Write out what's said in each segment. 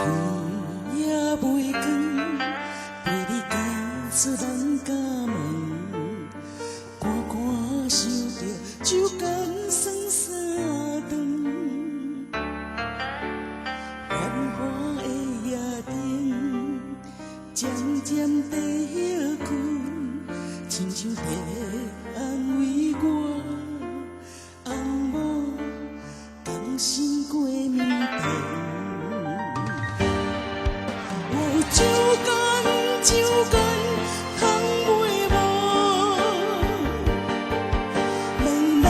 天也袂光，陪你走出人家门，寒寒想着酒干酸三顿。繁华的夜灯，渐渐地歇困，亲像在安慰我，红某甘心过暝长。酒干酒干，通袂无，茫茫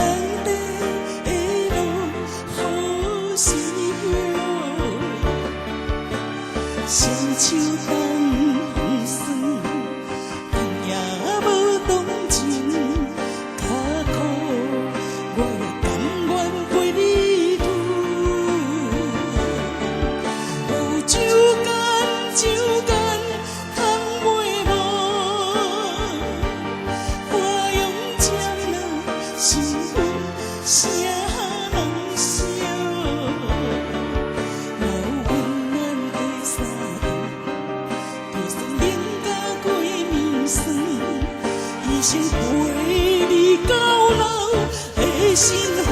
的路好时候，双手等风霜，风也无同情，脚苦我也甘愿陪你渡。酒干酒干。啥人笑？若有温暖的沙场，就算冷甲过暝酸，一生陪你到老的幸福。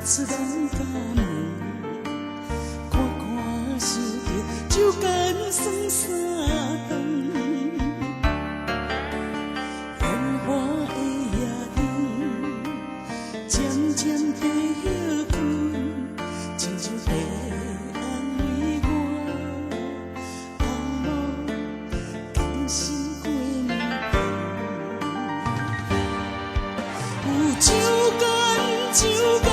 出人家门，看看想着酒干酸三顿。繁华的夜灯，渐渐地歇困，亲像在安慰我，红某甘心过暝长。有酒干酒干。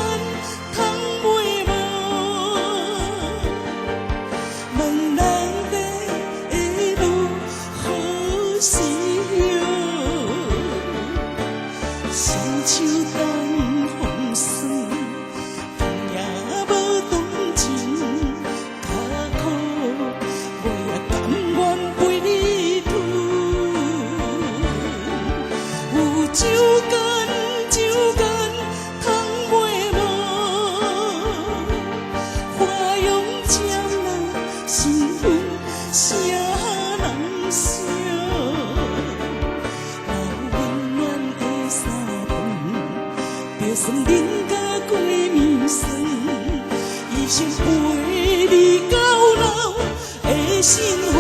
双手等风霜，风也无同情，脚苦我也甘愿陪你渡。有酒干酒干，通袂无，花容渐老，新婚啥人笑？就算冷甲过暝酸，一生陪你到老的幸福。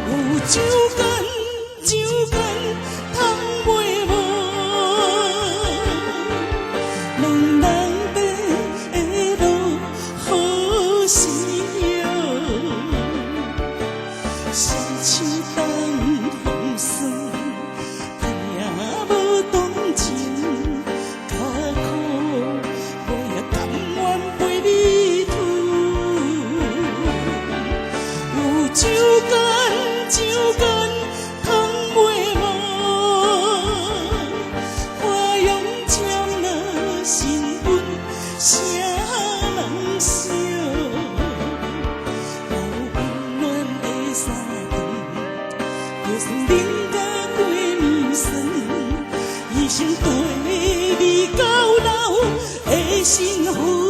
有酒干酒干，通袂无，茫茫的路好时候，双手等。酒干酒干，通袂无，花容渐老，新婚啥人笑？若有温暖的沙场，就算冷甲过暝酸，一生陪你到老的幸福。